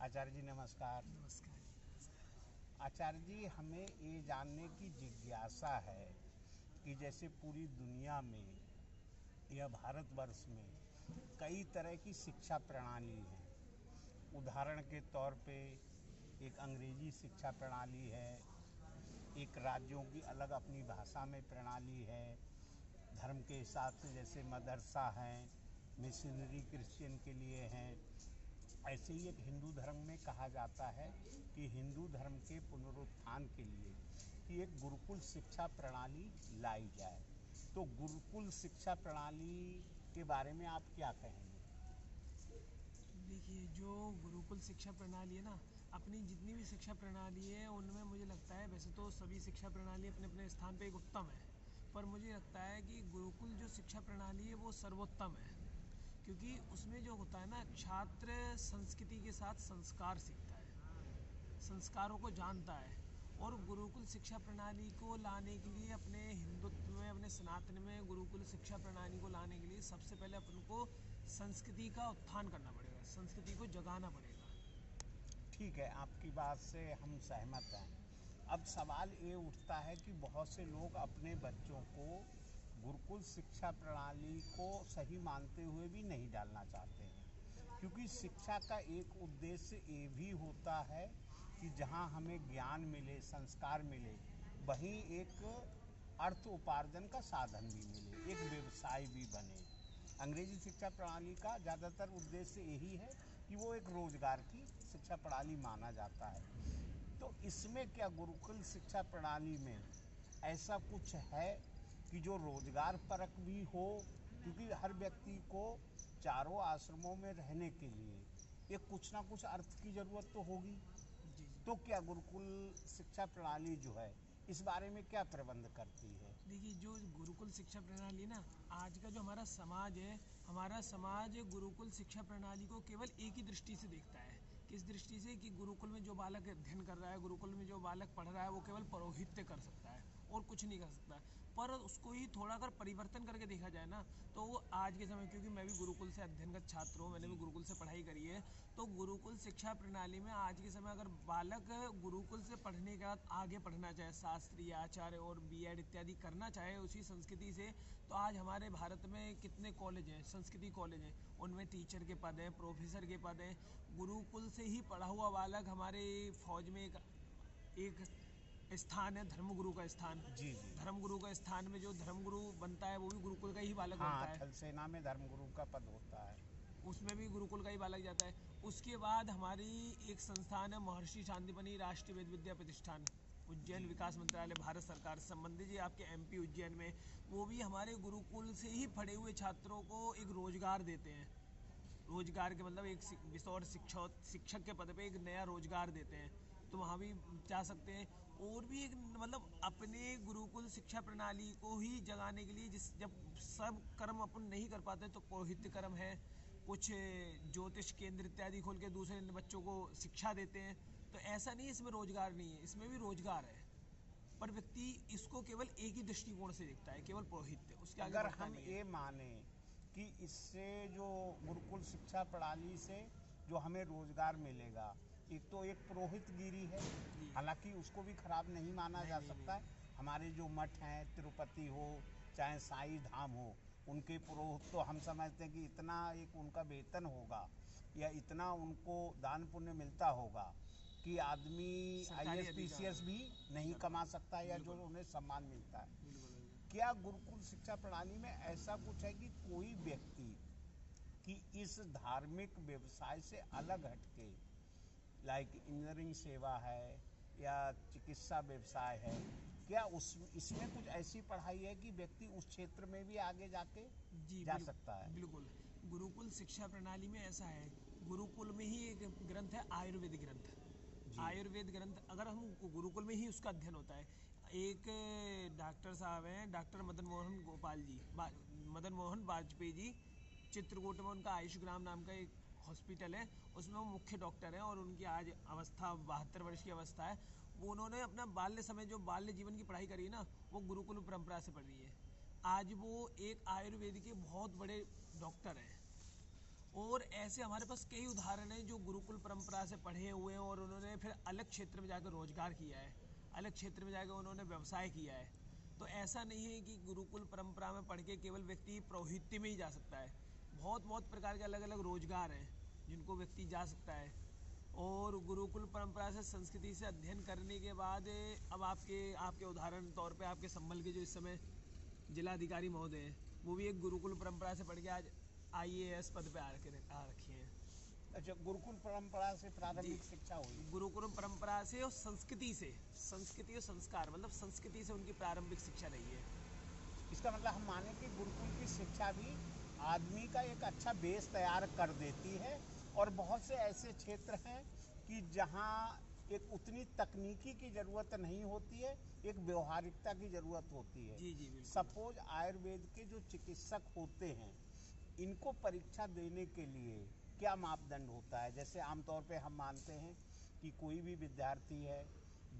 आचार्य जी नमस्कार। नमस्कार। आचार्य जी, हमें ये जानने की जिज्ञासा है कि जैसे पूरी दुनिया में या भारतवर्ष में कई तरह की शिक्षा प्रणाली है। उदाहरण के तौर पे एक अंग्रेजी शिक्षा प्रणाली है, एक राज्यों की अलग अपनी भाषा में प्रणाली है, धर्म के हिसाब से जैसे मदरसा हैं, मिशनरी क्रिश्चियन के लिए हैं। ऐसे ही एक हिंदू धर्म में कहा जाता है कि हिंदू धर्म के पुनरुत्थान के लिए कि एक गुरुकुल शिक्षा प्रणाली लाई जाए। तो गुरुकुल शिक्षा प्रणाली के बारे में आप क्या कहेंगे? देखिए, जो गुरुकुल शिक्षा प्रणाली है ना, अपनी जितनी भी शिक्षा प्रणाली है उनमें मुझे लगता है, वैसे तो सभी शिक्षा प्रणाली अपने अपने स्थान पे एक उत्तम है, पर मुझे लगता है कि गुरुकुल जो शिक्षा प्रणाली है वो सर्वोत्तम है। क्योंकि उसमें जो होता है ना, छात्र संस्कृति के साथ संस्कार सीखता है, संस्कारों को जानता है। और गुरुकुल शिक्षा प्रणाली को लाने के लिए, अपने हिंदुत्व में, अपने सनातन में गुरुकुल शिक्षा प्रणाली को लाने के लिए सबसे पहले अपन को संस्कृति का उत्थान करना पड़ेगा, संस्कृति को जगाना पड़ेगा। ठीक है, आपकी बात से हम सहमत हैं। अब सवाल ये उठता है कि बहुत से लोग अपने बच्चों को गुरुकुल शिक्षा प्रणाली को सही मानते हुए भी नहीं डालना चाहते हैं, क्योंकि शिक्षा का एक उद्देश्य ये भी होता है कि जहाँ हमें ज्ञान मिले, संस्कार मिले, वहीं एक अर्थ उपार्जन का साधन भी मिले, एक व्यवसाय भी बने। अंग्रेजी शिक्षा प्रणाली का ज़्यादातर उद्देश्य यही है कि वो एक रोजगार की शिक्षा प्रणाली माना जाता है। तो इसमें क्या गुरुकुल शिक्षा प्रणाली में ऐसा कुछ है कि जो रोजगार परक भी हो? क्योंकि हर व्यक्ति को चारों आश्रमों में रहने के लिए एक कुछ ना कुछ अर्थ की ज़रूरत तो होगी। जी जी। तो क्या गुरुकुल शिक्षा प्रणाली जो है इस बारे में क्या प्रबंध करती है? देखिए, जो गुरुकुल शिक्षा प्रणाली है ना, आज का जो हमारा समाज है, हमारा समाज गुरुकुल शिक्षा प्रणाली को केवल एक ही दृष्टि से देखता है। किस दृष्टि से? कि गुरुकुल में जो बालक अध्ययन कर रहा है, गुरुकुल में जो बालक पढ़ रहा है, वो केवल पौरोहित्य कर सकता है और कुछ नहीं कर सकता। पर उसको ही थोड़ा अगर परिवर्तन करके देखा जाए ना, तो वो आज के समय, क्योंकि मैं भी गुरुकुल से अध्ययनगत छात्र हूँ, मैंने भी गुरुकुल से पढ़ाई करी है, तो गुरुकुल शिक्षा प्रणाली में आज के समय अगर बालक गुरुकुल से पढ़ने के बाद आगे पढ़ना चाहे, शास्त्री, आचार्य और बीएड इत्यादि करना चाहे उसी संस्कृति से, तो आज हमारे भारत में कितने कॉलेज हैं, संस्कृति कॉलेज हैं, उनमें टीचर के पद हैं, प्रोफेसर के पद हैं। गुरुकुल से ही पढ़ा हुआ बालक हमारे फौज में एक स्थान है, धर्मगुरु का स्थान। जी जी। धर्मगुरु का स्थान में जो धर्मगुरु बनता है वो भी गुरुकुल का ही बालक बनता हाँ, है। थल सेना में धर्मगुरु का पद होता है। उसमें भी गुरुकुल का ही बालक जाता है। उसके बाद हमारी एक संस्थान है, महर्षि शांतिपनी राष्ट्रीय वेद विद्या प्रतिष्ठान, उज्जैन, जी विकास मंत्रालय, भारत सरकार से संबंधित, ये आपके एमपी उज्जैन में। वो भी हमारे गुरुकुल से ही पढ़े हुए छात्रों को एक रोजगार देते हैं। रोजगार के मतलब एक बतौर शिक्षक के पद पे एक नया रोजगार देते हैं, तो वहाँ भी जा सकते हैं। और भी एक मतलब अपने गुरुकुल शिक्षा प्रणाली को ही जगाने के लिए, जिस जब सब कर्म अपन नहीं कर पाते तो पौरोहित्य कर्म है, कुछ ज्योतिष केंद्र इत्यादि खोल के दूसरे बच्चों को शिक्षा देते हैं। तो ऐसा नहीं है इसमें रोजगार नहीं है, इसमें भी रोजगार है, पर व्यक्ति इसको केवल एक ही दृष्टिकोण से देखता है, केवल पौरोहित्य, उसके आगे अगर बढ़ता हम नहीं है। ये माने कि इससे जो गुरुकुल शिक्षा प्रणाली से जो हमें रोजगार मिलेगा, एक तो एक पुरोहितगिरी है, जी। हालांकि उसको भी खराब नहीं माना नहीं जा नहीं सकता नहीं। है। हमारे जो मठ हैं, तिरुपति हो चाहे साईं धाम हो, उनके पुरोहित तो हम समझते हैं कि इतना एक उनका वेतन होगा या इतना उनको दान पुण्य मिलता होगा कि आदमी सरकारी आईएएस अधिकारी पीसीएस भी नहीं कर कमा पाए। सकता है या जो बिल्कुल उन्हें सम्मान मिलता है। बिल्कुल बिल्कुल। क्या गुरुकुल शिक्षा प्रणाली में ऐसा कुछ है कि कोई व्यक्ति कि इस धार्मिक व्यवसाय से अलग हटके, लाइक इंजीनियरिंग सेवा है या चिकित्सा व्यवसाय है, क्या उस इसमें कुछ ऐसी पढ़ाई है कि व्यक्ति उस क्षेत्र में भी आगे जाके जी जा सकता है? बिल्कुल। गुरुकुल शिक्षा प्रणाली में ऐसा है, गुरुकुल में ही एक ग्रंथ है, आयुर्वेद ग्रंथ। जी आयुर्वेद ग्रंथ अगर हम गुरुकुल में ही उसका अध्ययन होता है। एक डॉक्टर साहब हैं, डॉक्टर मदन मोहन गोपाल जी, मदन मोहन वाजपेयी जी, चित्रकूट में उनका आयुष्ग्राम नाम का एक हॉस्पिटल है, उसमें वो मुख्य डॉक्टर हैं, और उनकी आज अवस्था 72 वर्ष की अवस्था है। वो उन्होंने अपना बाल्य समय, जो बाल्य जीवन की पढ़ाई करी है ना, वो गुरुकुल परंपरा से पढ़ी है। आज वो एक आयुर्वेद के बहुत बड़े डॉक्टर हैं, और ऐसे हमारे पास कई उदाहरण हैं जो गुरुकुल परंपरा से पढ़े हुए हैं और उन्होंने फिर अलग क्षेत्र में जाकर रोजगार किया है, अलग क्षेत्र में जाकर उन्होंने व्यवसाय किया है। तो ऐसा नहीं है कि गुरुकुल परंपरा में पढ़ के केवल व्यक्ति प्रौहित्य में ही जा सकता है। बहुत बहुत प्रकार के अलग अलग रोजगार हैं जिनको व्यक्ति जा सकता है। और गुरुकुल परंपरा से संस्कृति से अध्ययन करने के बाद अब आपके आपके उदाहरण तौर पे आपके संभल के जो इस समय जिलाधिकारी महोदय हैं, वो भी एक गुरुकुल परंपरा से पढ़ के आज IAS पद पे आ रखे हैं। अच्छा, गुरुकुल परंपरा से प्रारंभिक जी। शिक्षा हुई। गुरुकुल परंपरा से और संस्कृति और संस्कार मतलब संस्कृति से उनकी प्रारंभिक शिक्षा रही है। इसका मतलब हम माने कि गुरुकुल की शिक्षा भी आदमी का एक अच्छा बेस तैयार कर देती है। और बहुत से ऐसे क्षेत्र हैं कि जहाँ एक उतनी तकनीकी की ज़रूरत नहीं होती है, एक व्यवहारिकता की ज़रूरत होती है। जी जी बिल्कुल। सपोज आयुर्वेद के जो चिकित्सक होते हैं, इनको परीक्षा देने के लिए क्या मापदंड होता है? जैसे आमतौर पे हम मानते हैं कि कोई भी विद्यार्थी है,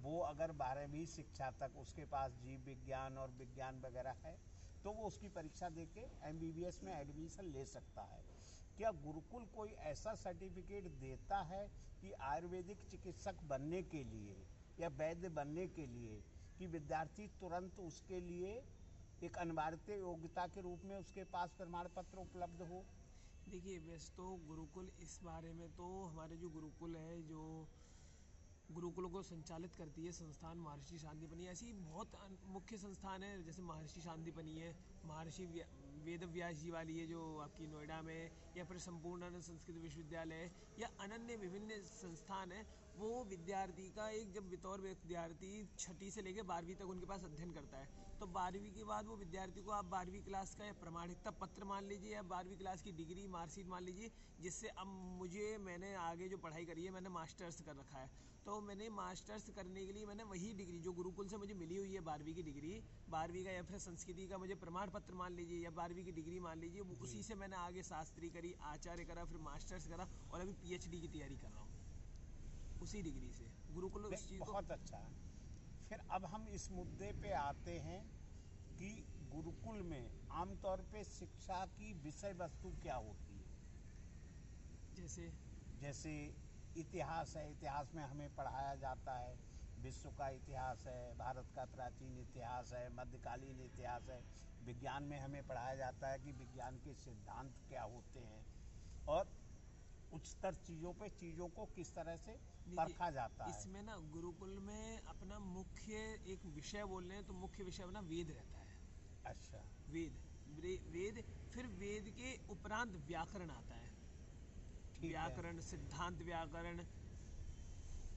वो अगर 12वीं शिक्षा तक उसके पास जीव विज्ञान और विज्ञान वगैरह है, तो वो उसकी परीक्षा दे के MBBS में एडमिशन ले सकता है। क्या गुरुकुल कोई ऐसा सर्टिफिकेट देता है कि आयुर्वेदिक चिकित्सक बनने के लिए या वैद्य बनने के लिए कि विद्यार्थी तुरंत उसके लिए एक अनिवार्य योग्यता के रूप में उसके पास प्रमाण पत्र उपलब्ध हो? देखिए वैसे तो गुरुकुल इस बारे में तो हमारे जो गुरुकुल है, जो गुरुकुलों को संचालित करती है संस्थान महर्षि शांतिपनी, ऐसी बहुत मुख्य संस्थान है। जैसे महर्षि शांतिपनी है, महर्षि वेद व्यास जी वाली है जो आपकी नोएडा में, या फिर संपूर्णानंद संस्कृत विश्वविद्यालय, या अनन्य विभिन्न संस्थान है। वो विद्यार्थी का एक जब बतौर विद्यार्थी 6ठी से लेकर 12वीं तक उनके पास अध्ययन करता है, तो 12वीं के बाद वो विद्यार्थी को आप 12वीं क्लास का प्रमाणिकता पत्र मान लीजिए या 12वीं क्लास की डिग्री मार्कशीट मान लीजिए, जिससे अब मैंने आगे जो पढ़ाई करी है, मैंने मास्टर्स कर रखा है, तो मैंने मास्टर्स करने के लिए मैंने वही डिग्री जो गुरुकुल से मुझे मिली हुई है 12वीं की डिग्री, 12वीं का या फिर संस्कृति का मुझे प्रमाण पत्र मान लीजिए या 12वीं की डिग्री मान लीजिए, वो उसी से मैंने आगे शास्त्री करी, आचार्य करा, फिर मास्टर्स करा और अभी PhD की तैयारी कर रहा हूँ उसी डिग्री से। गुरुकुल उस चीज़ को बहुत अच्छा। फिर अब हम इस मुद्दे पे आते हैं कि गुरुकुल में आमतौर पे शिक्षा की विषय वस्तु क्या होती है? जैसे जैसे इतिहास है, इतिहास में हमें पढ़ाया जाता है, विश्व का इतिहास है, भारत का प्राचीन इतिहास है, मध्यकालीन इतिहास है। विज्ञान में हमें पढ़ाया जाता है कि विज्ञान के सिद्धांत क्या होते हैं और उच्चतर चीज़ों पे चीज़ों को किस तरह से परखा जाता है। इसमें ना गुरुकुल में अपना मुख्य एक विषय बोल रहे हैं तो मुख्य विषय अपना वेद रहता है। अच्छा। वेद वेद, फिर वेद के उपरांत व्याकरण आता है। ठीक है। व्याकरण, सिद्धांत व्याकरण,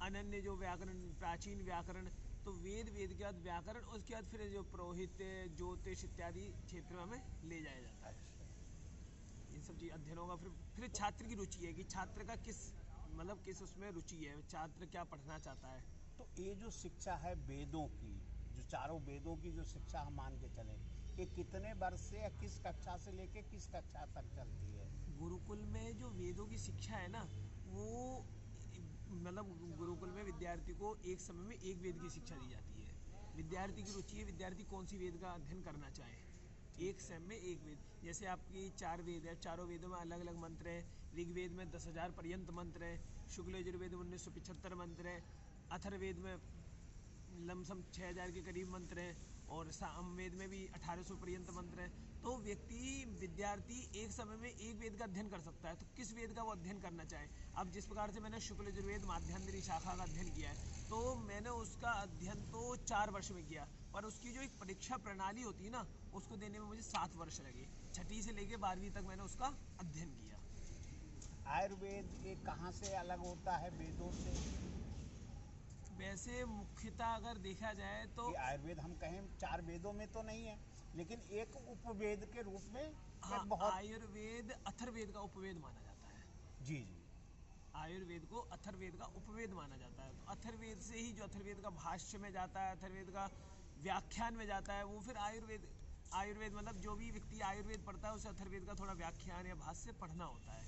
अनन्य जो व्याकरण, प्राचीन व्याकरण, तो वेद, वेद के बाद व्याकरण, उसके बाद फिर जो पुरोहित, ज्योतिष इत्यादि क्षेत्र में हमें ले जाया जाता है। अच्छा। इन सब चीज अध्ययन होगा। फिर छात्र की रुचि है कि छात्र का किस मतलब किस उसमें रुचि है, छात्र क्या पढ़ना चाहता है। तो ये जो शिक्षा है वेदों की, जो चारों वेदों की जो शिक्षा हम मान के चलें, ये कितने वर्ष से या किस कक्षा से लेके किस कक्षा तक चलती है? गुरुकुल में जो वेदों की शिक्षा है ना, वो मतलब गुरुकुल में विद्यार्थी को एक समय में एक वेद की शिक्षा दी जाती है। विद्यार्थी की रुचि है, विद्यार्थी कौन सी वेद का अध्ययन करना चाहे। एक समय में एक वेद, जैसे आपकी 4 वेद है, चारों वेदों में अलग अलग मंत्र हैं। ऋग्वेद में 10,000 पर्यंत मंत्र हैं, शुक्ल यजुर्वेद में 1975 मंत्र हैं, अथर्ववेद में लमसम 6,000 के करीब मंत्र हैं, और सामवेद में भी 1800 पर्यंत मंत्र हैं। तो विद्यार्थी एक समय में एक वेद का अध्ययन कर सकता है, तो किस वेद का वो अध्ययन करना चाहे। अब जिस प्रकार से मैंने शुक्ल यजुर्वेद माध्यान्हरी शाखा का अध्ययन किया है, तो मैंने उसका अध्ययन तो 4 वर्ष में किया, पर उसकी जो एक परीक्षा प्रणाली होती है ना, उसको देने में मुझे 7 वर्ष लगे। 6ठी से लेकर 12वीं तक मैंने उसका अध्ययन किया। आयुर्वेद ये कहाँ से अलग होता है वेदों से? वैसे मुख्यतः अगर देखा जाए तो कि आयुर्वेद हम कहें 4 वेदों में तो नहीं है, लेकिन एक उपवेद के रूप में हाँ, एक बहुत। आयुर्वेद अथर्ववेद का उपवेद माना जाता है। जी जी। आयुर्वेद को अथर्ववेद का उपवेद माना जाता है, तो अथर्ववेद से ही जो अथर्ववेद का भाष्य में जाता है, अथर्ववेद का व्याख्यान में जाता है, वो फिर आयुर्वेद मतलब जो भी व्यक्ति आयुर्वेद पढ़ता है उसे अथर्ववेद का थोड़ा व्याख्यान या भाष्य पढ़ना होता है।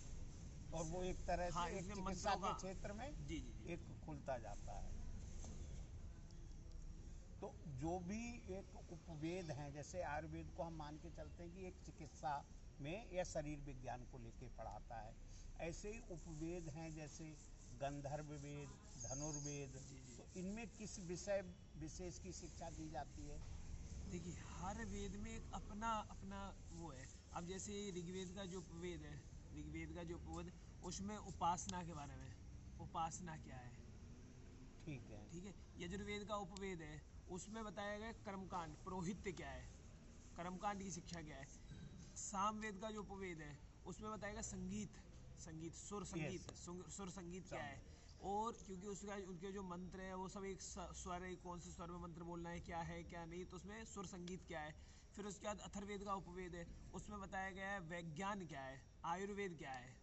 और वो एक तरह हाँ, से एक इसमें चिकित्सा मंत्रों के का क्षेत्र में जी जी जी एक खुलता जाता है। तो जो भी एक उपवेद हैं, जैसे आयुर्वेद को हम मान के चलते हैं कि एक चिकित्सा में या शरीर विज्ञान को लेके पढ़ाता है। ऐसे ही उपवेद हैं जैसे गंधर्व वेद, धनुर्वेद, तो इनमें किस विषय विशेष की शिक्षा दी जाती है? देखिए, हर वेद में एक अपना अपना वो है। अब जैसे ऋग्वेद का जो वेद है, ऋग्वेद का जो वेद, उसमें उपासना के बारे में, उपासना क्या है, ठीक है। ठीक है। यजुर्वेद का उपवेद है, उसमें बताया गया कर्मकांड, पुरोहित्य क्या है, कर्मकांड की शिक्षा क्या है। सामवेद का जो उपवेद है, उसमें बताएगा संगीत, संगीत सुर संगीत, सुर संगीत क्या है। और क्योंकि उसका उनके जो मंत्र है वो सब एक स्वर है, कौन से स्वर में मंत्र बोलना है, क्या है क्या नहीं, तो उसमें सुर संगीत क्या है। फिर उसके बाद अथर्ववेद का उपवेद है, उसमें बताया गया है वैज्ञान क्या है, आयुर्वेद क्या है,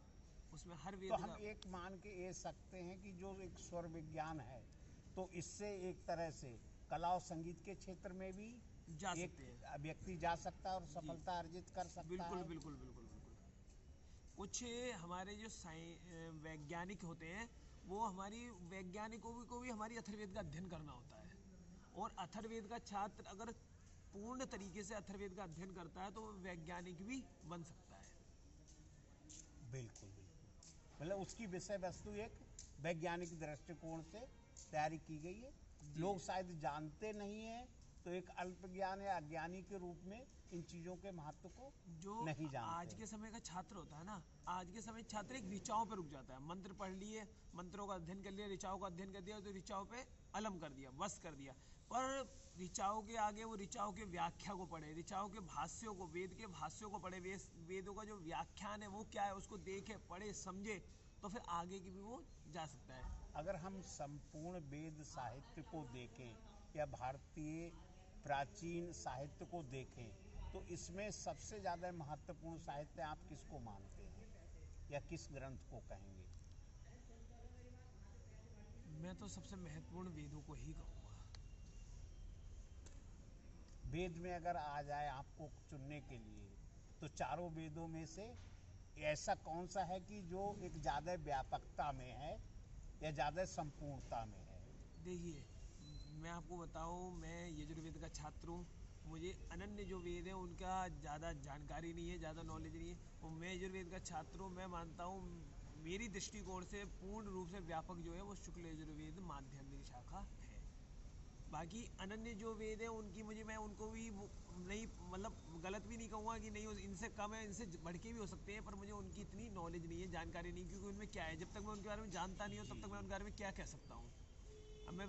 उसमें हर वेद तो का। हम एक मान के ये सकते हैं कि जो एक स्वर विज्ञान है, तो इससे एक तरह से कला और संगीत के क्षेत्र में भी जा एक सकते हैं। व्यक्ति जा सकता है और सफलता अर्जित कर सकता बिल्कुल है। बिल्कुल बिल्कुल बिल्कुल। कुछ हमारे जो वैज्ञानिक होते हैं, वो हमारी वैज्ञानिकों को भी हमारी अथर्ववेद का अध्ययन करना होता है। और अथर्ववेद का छात्र अगर पूर्ण तरीके से अथर्ववेद का अध्ययन करता है तो वो वैज्ञानिक भी बन सकता है। बिल्कुल बिल्कुल, मतलब उसकी विषय वस्तु एक वैज्ञानिक दृष्टिकोण से तैयारी की गई है। लोग शायद जानते नहीं हैं, तो एक अल्प ज्ञान या अज्ञानी के रूप में इन चीज़ों के महत्व को जो नहीं जानते। आज के समय का छात्र होता है ना, आज के समय छात्र एक ऋचाओं पर रुक जाता है। मंत्र पढ़ लिए, मंत्रों का अध्ययन कर लिया, ऋचाओं का अध्ययन कर दिया, तो ऋचाओं पे अलम कर दिया, बस कर दिया। पर ऋचाओं के आगे वो ऋचाओं के व्याख्या को पढ़े, ऋचाओं के भाष्यों को, वेद के भाष्यों को पढ़े, वेदों का जो व्याख्यान है वो क्या है उसको देखे, पढ़े, समझे, तो फिर आगे की भी वो जा सकता है। अगर हम संपूर्ण वेद साहित्य को देखें या भारतीय प्राचीन साहित्य को देखें, तो इसमें सबसे ज़्यादा महत्वपूर्ण साहित्य आप किसको मानते हैं या किस ग्रंथ को कहेंगे? मैं तो सबसे महत्वपूर्ण वेदों को ही कहूँगा। वेद में अगर आ जाए आपको चुनने के लिए, तो चारों वेदों में से ऐसा कौन सा है कि जो एक ज़्यादा व्यापकता में है या ज़्यादा संपूर्णता में है? देखिए, मैं आपको बताऊं, मैं यजुर्वेद का छात्र हूँ। मुझे अनन्य जो वेद है उनका ज़्यादा जानकारी नहीं है, ज़्यादा नॉलेज नहीं है। और मैं यजुर्वेद का छात्र हूँ। मैं मानता हूँ मेरी दृष्टिकोण से पूर्ण रूप से व्यापक जो है वो शुक्ल यजुर्वेद माध्यमिक शाखा है। बाकी अनन्य जो वेद है उनकी मुझे, मैं उनको भी नहीं, मतलब गलत भी नहीं कहूँगा कि नहीं, इनसे कम है, इनसे बढ़ के भी हो सकते हैं, पर मुझे उनकी इतनी नॉलेज नहीं है, जानकारी नहीं, क्योंकि उनमें क्या है, जब तक मैं उनके बारे में जानता नहीं हूँ तब तक मैं उनके बारे में क्या कह सकता हूँ। अब मैं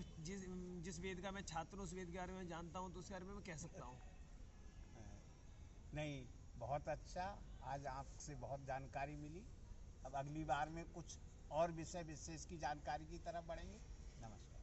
जिस वेद का मैं छात्र हूँ, उस वेद के बारे में जानता हूँ, तो उसके बारे में मैं कह सकता हूँ। नहीं, बहुत अच्छा, आज आपसे बहुत जानकारी मिली। अब अगली बार में कुछ और विषय विशेष की जानकारी की तरफ बढ़ेंगे। नमस्कार।